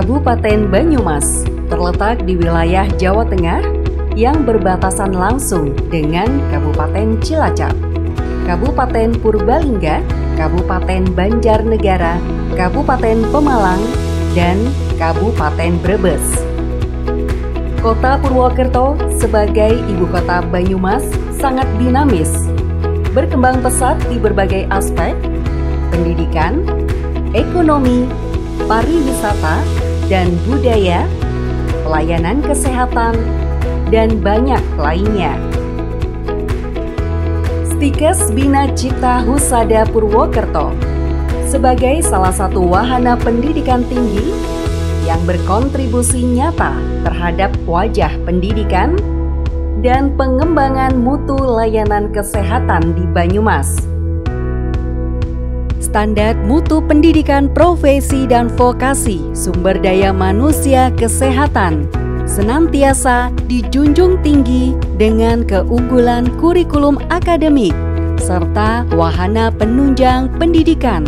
Kabupaten Banyumas terletak di wilayah Jawa Tengah yang berbatasan langsung dengan Kabupaten Cilacap, Kabupaten Purbalingga, Kabupaten Banjarnegara, Kabupaten Pemalang, dan Kabupaten Brebes. Kota Purwokerto sebagai ibu kota Banyumas sangat dinamis, berkembang pesat di berbagai aspek, pendidikan, ekonomi, pariwisata, dan budaya, pelayanan kesehatan, dan banyak lainnya. Stikes Bina Cipta Husada Purwokerto sebagai salah satu wahana pendidikan tinggi yang berkontribusi nyata terhadap wajah pendidikan dan pengembangan mutu layanan kesehatan di Banyumas. Standar mutu pendidikan profesi dan vokasi sumber daya manusia kesehatan senantiasa dijunjung tinggi dengan keunggulan kurikulum akademik serta wahana penunjang pendidikan,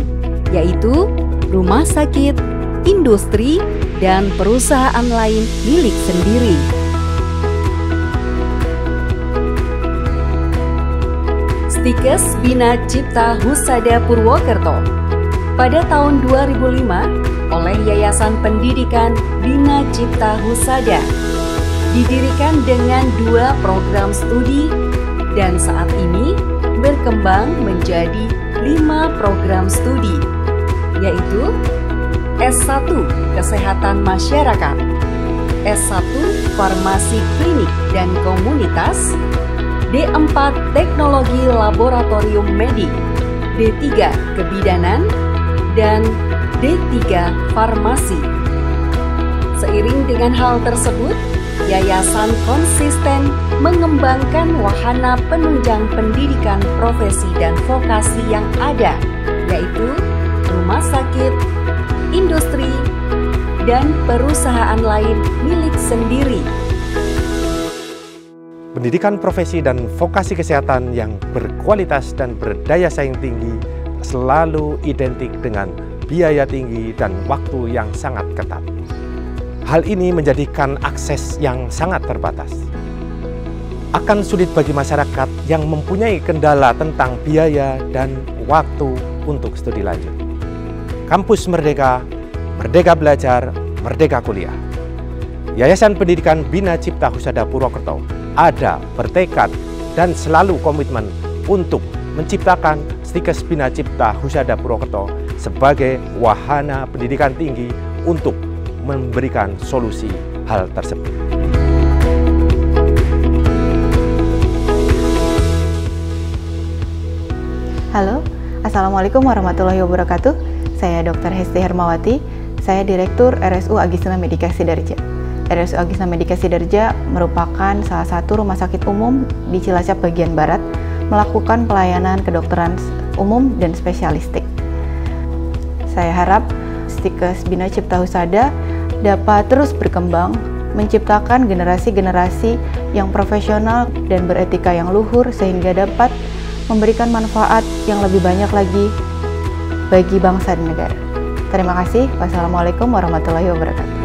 yaitu rumah sakit, industri, dan perusahaan lain milik sendiri. Stikes Bina Cipta Husada Purwokerto pada tahun 2005 oleh Yayasan Pendidikan Bina Cipta Husada didirikan dengan 2 program studi dan saat ini berkembang menjadi 5 program studi, yaitu S1 Kesehatan Masyarakat, S1 Farmasi Klinik dan Komunitas, D4 Teknologi Laboratorium Medik, D3 Kebidanan, dan D3 Farmasi. Seiring dengan hal tersebut, Yayasan konsisten mengembangkan wahana penunjang pendidikan profesi dan vokasi yang ada, yaitu rumah sakit, industri, dan perusahaan lain milik sendiri. Pendidikan profesi dan vokasi kesehatan yang berkualitas dan berdaya saing tinggi selalu identik dengan biaya tinggi dan waktu yang sangat ketat. Hal ini menjadikan akses yang sangat terbatas. Akan sulit bagi masyarakat yang mempunyai kendala tentang biaya dan waktu untuk studi lanjut. Kampus Merdeka, Merdeka Belajar, Merdeka Kuliah. Yayasan Pendidikan Bina Cipta Husada Purwokerto ada bertekad dan selalu komitmen untuk menciptakan Stikes Bina Cipta Husada Purwokerto sebagai wahana pendidikan tinggi untuk memberikan solusi hal tersebut. Halo, Assalamualaikum warahmatullahi wabarakatuh. Saya Dr. Hesti Hermawati, saya Direktur RSU Agisna Medika Sidarja. RSU Agisna Medika Sidarja merupakan salah satu rumah sakit umum di Cilacap bagian barat, melakukan pelayanan kedokteran umum dan spesialistik. Saya harap Stikes Bina Cipta Husada dapat terus berkembang, menciptakan generasi-generasi yang profesional dan beretika yang luhur sehingga dapat memberikan manfaat yang lebih banyak lagi bagi bangsa dan negara. Terima kasih. Wassalamualaikum warahmatullahi wabarakatuh.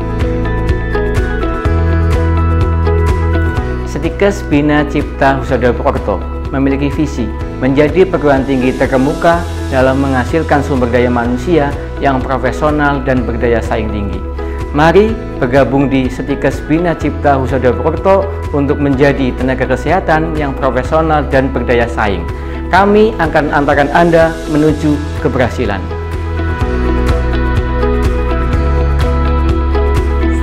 Stikes Bina Cipta Husada Purwokerto memiliki visi menjadi perguruan tinggi terkemuka dalam menghasilkan sumber daya manusia yang profesional dan berdaya saing tinggi. Mari bergabung di Stikes Bina Cipta Husada Purwokerto untuk menjadi tenaga kesehatan yang profesional dan berdaya saing. Kami akan antarkan Anda menuju keberhasilan.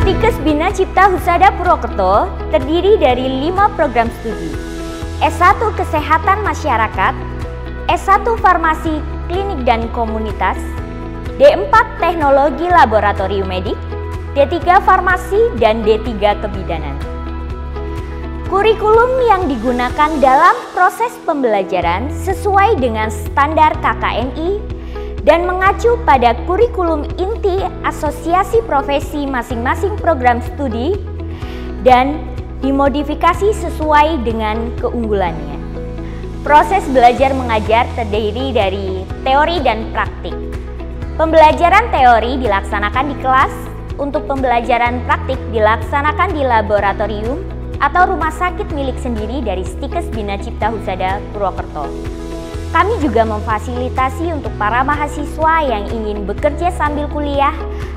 Stikes Bina Cipta Husada Purwokerto terdiri dari 5 program studi. S1 Kesehatan Masyarakat, S1 Farmasi Klinik dan Komunitas, D4 Teknologi Laboratorium Medik, D3 Farmasi, dan D3 Kebidanan. Kurikulum yang digunakan dalam proses pembelajaran sesuai dengan standar KKNI dan mengacu pada kurikulum inti asosiasi profesi masing-masing program studi dan dimodifikasi sesuai dengan keunggulannya. Proses belajar mengajar terdiri dari teori dan praktik. Pembelajaran teori dilaksanakan di kelas untuk pembelajaran praktik dilaksanakan di laboratorium atau rumah sakit milik sendiri dari Stikes Bina Cipta Husada Purwokerto. Kami juga memfasilitasi untuk para mahasiswa yang ingin bekerja sambil kuliah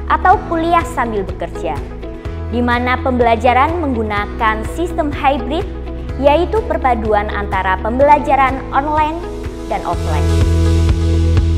atau kuliah sambil bekerja, di mana pembelajaran menggunakan sistem hybrid, yaitu perpaduan antara pembelajaran online dan offline.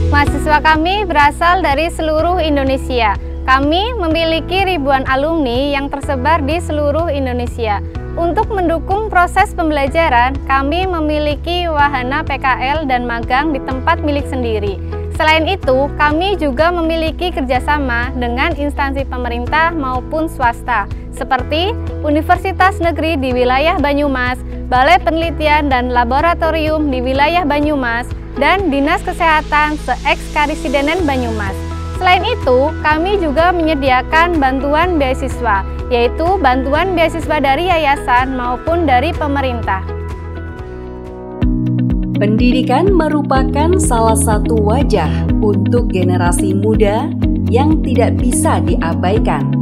Mahasiswa kami berasal dari seluruh Indonesia. Kami memiliki ribuan alumni yang tersebar di seluruh Indonesia. Untuk mendukung proses pembelajaran, kami memiliki wahana PKL dan magang di tempat milik sendiri. Selain itu, kami juga memiliki kerjasama dengan instansi pemerintah maupun swasta, seperti Universitas Negeri di wilayah Banyumas, Balai Penelitian dan Laboratorium di wilayah Banyumas, dan Dinas Kesehatan se-Eks-Karesidenen Banyumas. Selain itu, kami juga menyediakan bantuan beasiswa, yaitu bantuan beasiswa dari yayasan maupun dari pemerintah. Pendidikan merupakan salah satu wajah untuk generasi muda yang tidak bisa diabaikan.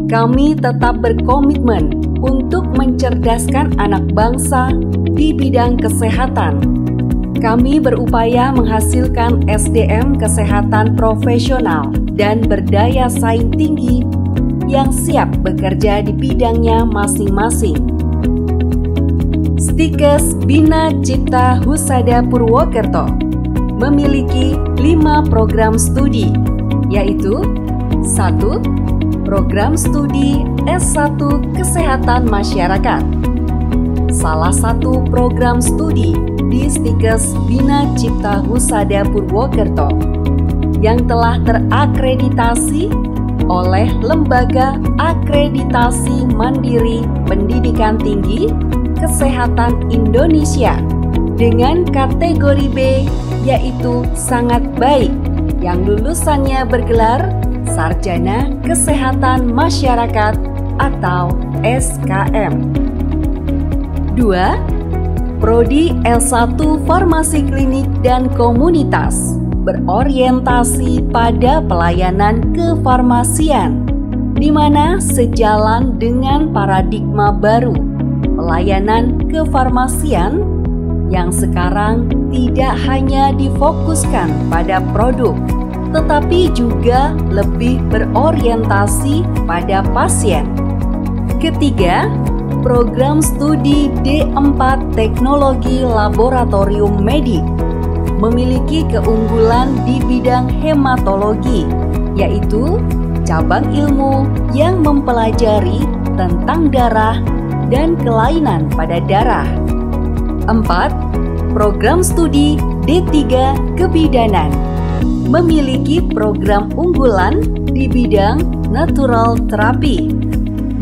Kami tetap berkomitmen untuk mencerdaskan anak bangsa di bidang kesehatan. Kami berupaya menghasilkan SDM kesehatan profesional dan berdaya saing tinggi yang siap bekerja di bidangnya masing-masing. Stikes Bina Cipta Husada Purwokerto memiliki 5 program studi, yaitu 1. Program studi S1 Kesehatan Masyarakat. Salah satu program studi di Stikes Bina Cipta Husada Purwokerto yang telah terakreditasi oleh Lembaga Akreditasi Mandiri Pendidikan Tinggi Kesehatan Indonesia dengan kategori B, yaitu sangat baik, yang lulusannya bergelar Sarjana Kesehatan Masyarakat atau SKM. 2. Prodi S1 Farmasi Klinik dan Komunitas berorientasi pada pelayanan kefarmasian, di mana sejalan dengan paradigma baru pelayanan kefarmasian yang sekarang tidak hanya difokuskan pada produk, tetapi juga lebih berorientasi pada pasien. Ketiga, program studi D4 Teknologi Laboratorium Medik memiliki keunggulan di bidang hematologi, yaitu cabang ilmu yang mempelajari tentang darah dan kelainan pada darah. 4. Program studi D3 Kebidanan memiliki program unggulan di bidang natural terapi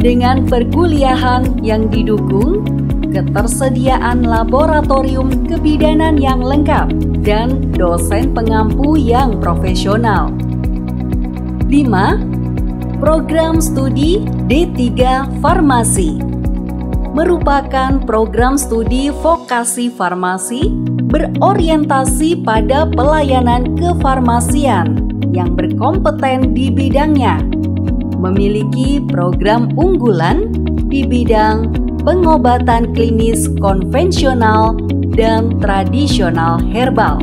dengan perkuliahan yang didukung, ketersediaan laboratorium kebidanan yang lengkap, dan dosen pengampu yang profesional. 5. Program studi D3 Farmasi merupakan program studi vokasi farmasi berorientasi pada pelayanan kefarmasian yang berkompeten di bidangnya, memiliki program unggulan di bidang pengobatan klinis konvensional dan tradisional herbal.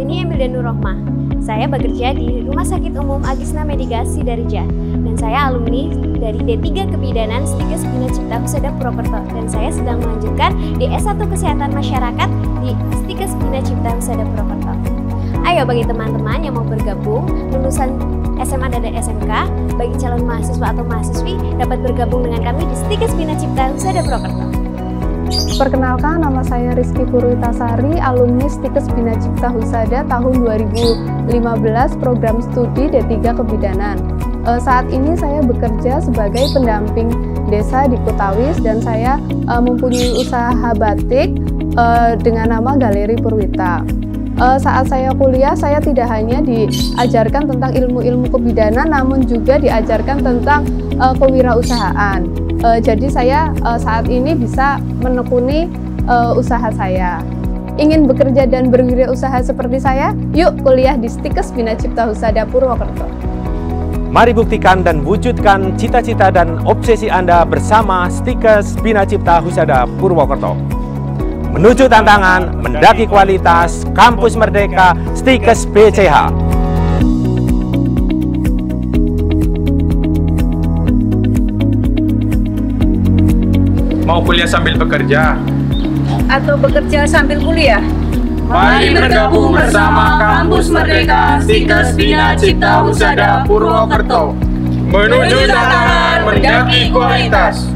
ini Emil dan Nurrohmah. Saya bekerja di Rumah Sakit Umum Agisna Medika Sidarja dan saya alumni dari D3 Kebidanan Stikes Bina Cipta Husada Purwokerto dan saya sedang melanjutkan di S1 Kesehatan Masyarakat di Stikes Bina Cipta Husada Purwokerto. Ayo bagi teman-teman yang mau bergabung lulusan SMA dan SMK, bagi calon mahasiswa atau mahasiswi dapat bergabung dengan kami di Stikes Bina Cipta Husada Purwokerto. Perkenalkan, nama saya Rizky Purwitasari, alumni Stikes Bina Cipta Husada tahun 2015 program studi D3 Kebidanan. Saat ini saya bekerja sebagai pendamping desa di Kutawis dan saya mempunyai usaha batik dengan nama Galeri Purwita. Saat saya kuliah, saya tidak hanya diajarkan tentang ilmu-ilmu kebidanan, namun juga diajarkan tentang kewirausahaan. Jadi saya saat ini bisa menekuni usaha saya. Ingin bekerja dan berwirausaha seperti saya? Yuk kuliah di Stikes Bina Cipta Husada Purwokerto. Mari buktikan dan wujudkan cita-cita dan obsesi Anda bersama Stikes Bina Cipta Husada Purwokerto. Menuju tantangan, mendaki kualitas, kampus merdeka, Stikes BCH. Mau kuliah sambil bekerja? Atau bekerja sambil kuliah? Mari bergabung bersama Kampus Merdeka Stikes Bina Cipta Husada Purwokerto. Menuju tantangan, mendaki kualitas.